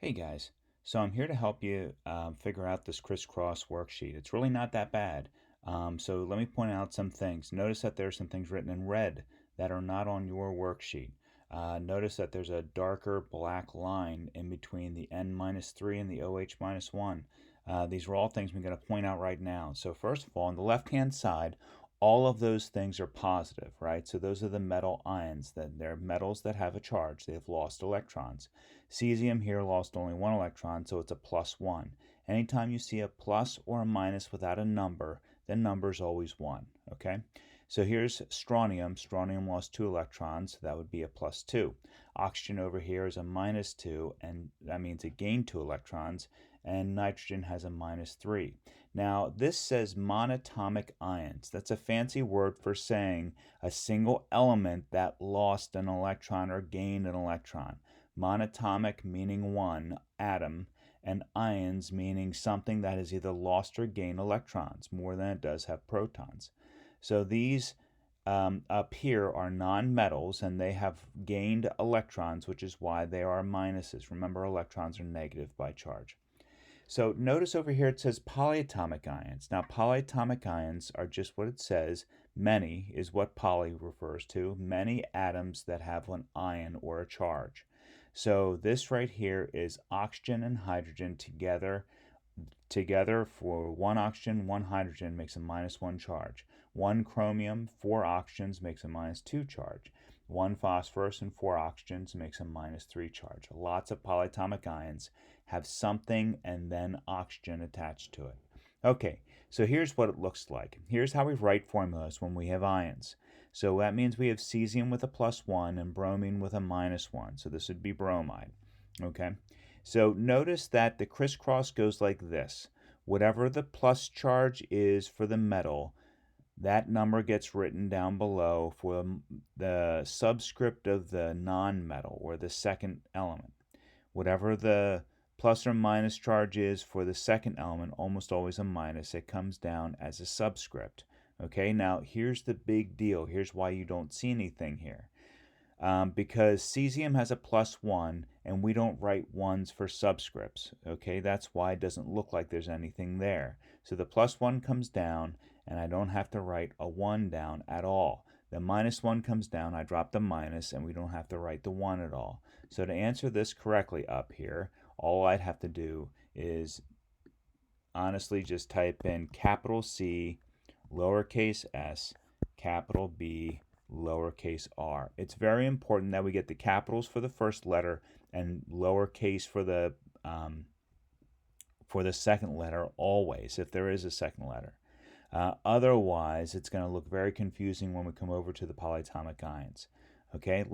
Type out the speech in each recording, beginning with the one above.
Hey guys, so I'm here to help you figure out this crisscross worksheet. It's really not that bad. So let me point out some things. Notice that there are some things written in red that are not on your worksheet. Notice that there's a darker black line in between the n minus 3 and the OH minus 1. These are all things we're going to point out right now. So first of all, on the left-hand side, all of those things are positive, right? So those are the metal ions. They're metals that have a charge. They've lost electrons. Cesium here lost only one electron, so it's a plus 1. Anytime you see a plus or a minus without a number, the number is always 1, okay? So here's strontium. Strontium lost 2 electrons, so that would be a plus 2. Oxygen over here is a minus 2, and that means it gained 2 electrons, and nitrogen has a minus 3. Now, this says monatomic ions. That's a fancy word for saying a single element that lost an electron or gained an electron. Monatomic meaning one atom, and ions meaning something that has either lost or gained electrons more than it does have protons. So these up here are nonmetals, and they have gained electrons, which is why they are minuses. Remember, electrons are negative by charge. So notice over here it says polyatomic ions. Now, polyatomic ions are just what it says. Many is what poly refers to. Many atoms that have an ion or a charge. So this right here is oxygen and hydrogen together. Together for one oxygen, one hydrogen makes a minus 1 charge. One chromium, 4 oxygens makes a minus 2 charge. One phosphorus and 4 oxygens makes a minus 3 charge. Lots of polyatomic ions have something and then oxygen attached to it. Okay, so here's what it looks like. Here's how we write formulas when we have ions. So that means we have cesium with a plus 1 and bromine with a minus 1. So this would be bromide. Okay, so notice that the crisscross goes like this. Whatever the plus charge is for the metal, that number gets written down below for the subscript of the nonmetal or the second element. Whatever the plus or minus charge is for the second element, almost always a minus, it comes down as a subscript. Okay, now here's the big deal. Here's why you don't see anything here. Because cesium has a plus 1 and we don't write 1s for subscripts. Okay, that's why it doesn't look like there's anything there. So the plus 1 comes down and I don't have to write a 1 down at all. The minus 1 comes down, I drop the minus, and we don't have to write the 1 at all. So to answer this correctly up here, all I'd have to do is honestly just type in capital C, lowercase s, capital B, lowercase r. It's very important that we get the capitals for the first letter and lowercase for the second letter always, if there is a second letter. Otherwise, it's going to look very confusing when we come over to the polyatomic ions. Okay,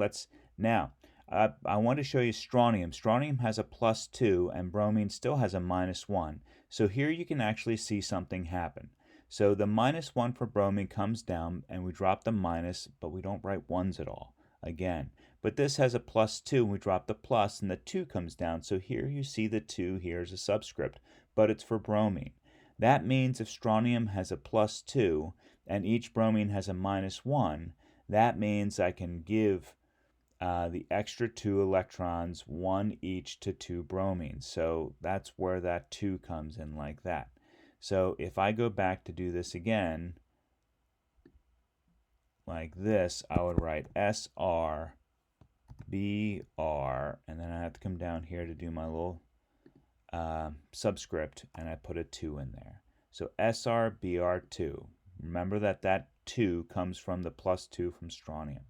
I want to show you strontium. Strontium has a plus 2 and bromine still has a minus 1. So here you can actually see something happen. So the minus 1 for bromine comes down and we drop the minus, but we don't write 1s at all. Again, but this has a plus 2 and we drop the plus and the 2 comes down. So here you see the 2 here is a subscript, but it's for bromine. That means if strontium has a plus 2 and each bromine has a minus 1, that means I can give the extra 2 electrons, 1 each to 2 bromines. So that's where that 2 comes in like that. So if I go back to do this again, like this, I would write SR, BR, and then I have to come down here to do my little subscript, and I put a 2 in there. So SRBR2. Remember that 2 comes from the plus 2 from strontium.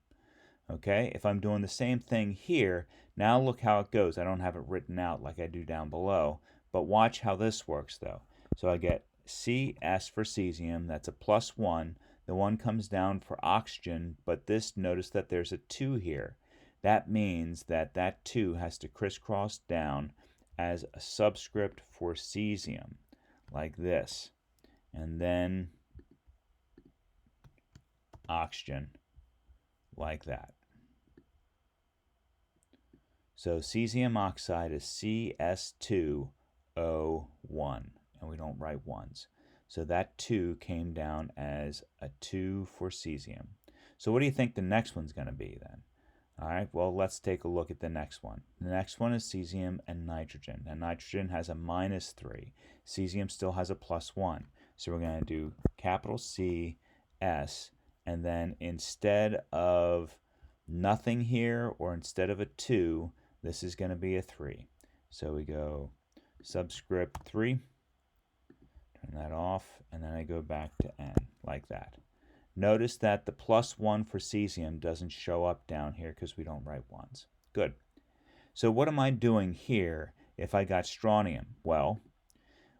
Okay, if I'm doing the same thing here, now look how it goes. I don't have it written out like I do down below, but watch how this works though. So I get CS for cesium, that's a plus 1. The 1 comes down for oxygen, but notice that there's a 2 here. That means that 2 has to crisscross down as a subscript for cesium, like this. And then oxygen, like that. So cesium oxide is CS2O1, and we don't write 1s. So that 2 came down as a 2 for cesium. So what do you think the next one's going to be then? All right, well, let's take a look at the next one. The next one is cesium and nitrogen. Now, nitrogen has a -3. Cesium still has a +1. So we're going to do capital C, S, and then instead of nothing here, or instead of a 2, this is going to be a 3. So we go subscript 3, turn that off, and then I go back to N, like that. Notice that the +1 for cesium doesn't show up down here because we don't write ones. Good. So what am I doing here if I got strontium? Well,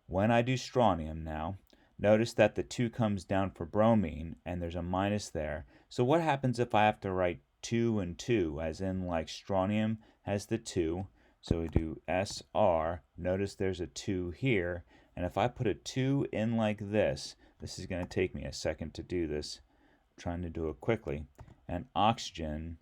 when I do strontium now, notice that the 2 comes down for bromine, and there's a minus there. So what happens if I have to write 2 and 2, as in like strontium has the 2, so we do SR, notice there's a 2 here, and if I put a 2 in like this is going to take me a second to do this, I'm trying to do it quickly, and oxygen,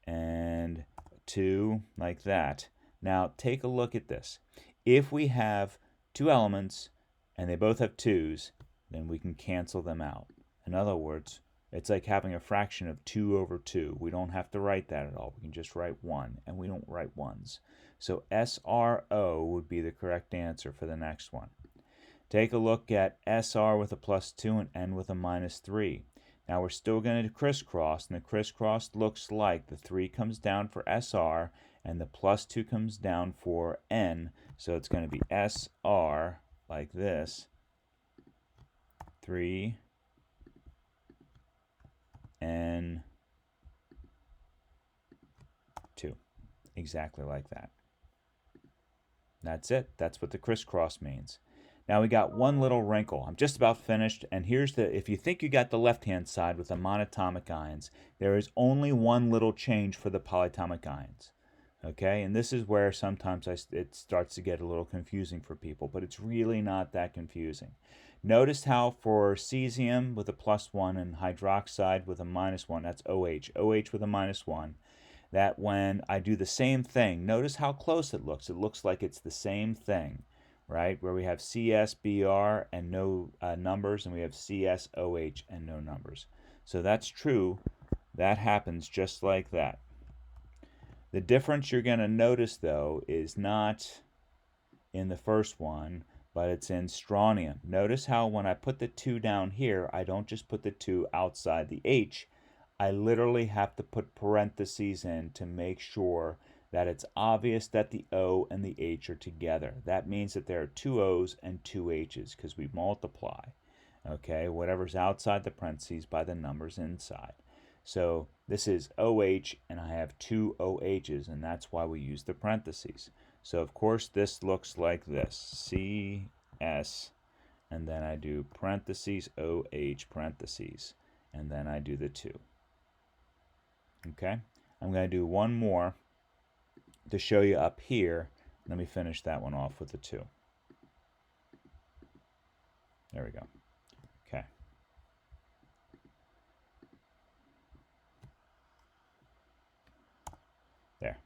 and 2 like that. Now take a look at this. If we have 2 elements and they both have 2's, then we can cancel them out. In other words, it's like having a fraction of 2 over 2. We don't have to write that at all. We can just write 1, and we don't write 1's. So SRO would be the correct answer for the next one. Take a look at SR with a +2 and N with a -3. Now we're still going to crisscross, and the crisscross looks like the 3 comes down for SR and the +2 comes down for N. So it's going to be SR like this, 3, N, 2. Exactly like that. That's it. That's what the crisscross means. Now we got one little wrinkle. I'm just about finished, and here's the, if you think you got the left-hand side with the monatomic ions, there is only one little change for the polyatomic ions. Okay, and this is where sometimes it starts to get a little confusing for people, but it's really not that confusing. Notice how for cesium with a +1 and hydroxide with a -1, that's OH, OH with a -1, that when I do the same thing, notice how close it looks. It looks like it's the same thing, right? Where we have CSBr and no numbers, and we have CSOH and no numbers. So that's true. That happens just like that. The difference you're going to notice, though, is not in the first one, but it's in strontium. Notice how when I put the 2 down here, I don't just put the 2 outside the H. I literally have to put parentheses in to make sure that it's obvious that the O and the H are together. That means that there are 2 O's and 2 H's because we multiply, okay, whatever's outside the parentheses by the numbers inside. So this is OH, and I have 2 OH's, and that's why we use the parentheses. So of course this looks like this, CS, and then I do parentheses, OH, parentheses, and then I do the 2. Okay, I'm going to do one more to show you up here. Let me finish that one off with the 2. There we go. Okay. There.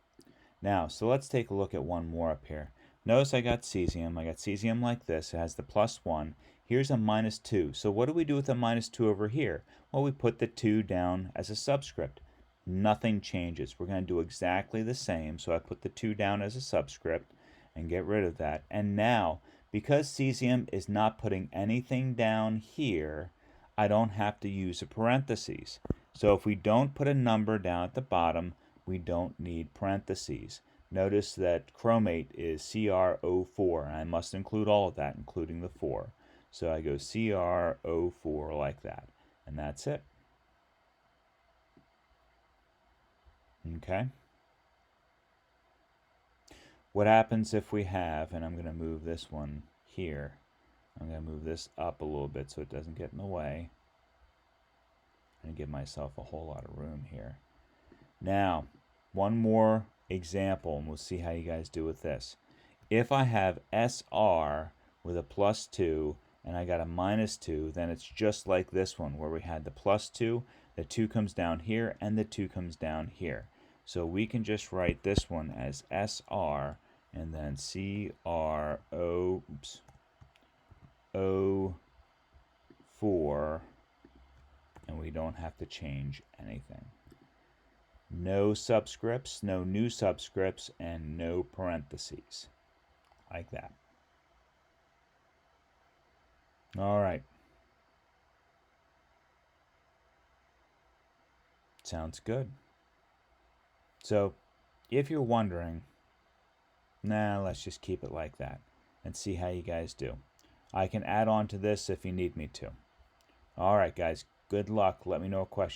Now, so let's take a look at one more up here. Notice I got cesium. I got cesium like this. It has the +1. Here's a -2. So what do we do with the -2 over here? Well, we put the 2 down as a subscript. Nothing changes. We're going to do exactly the same. So I put the 2 down as a subscript and get rid of that. And now, because cesium is not putting anything down here, I don't have to use a parentheses. So if we don't put a number down at the bottom, we don't need parentheses. Notice that chromate is CrO4, and I must include all of that, including the 4. So I go CrO4 like that, and that's it. Okay. What happens if we have, and I'm going to move this one here, I'm going to move this up a little bit so it doesn't get in the way, and give myself a whole lot of room here. Now, one more example, and we'll see how you guys do with this. If I have SR with a +2 and I got a -2, then it's just like this one where we had the +2, the 2 comes down here, and the 2 comes down here. So we can just write this one as SR and then CrO4, and we don't have to change anything. No subscripts, no new subscripts, and no parentheses. Like that. All right. Sounds good. So, if you're wondering, let's just keep it like that and see how you guys do. I can add on to this if you need me to. All right, guys. Good luck. Let me know a question.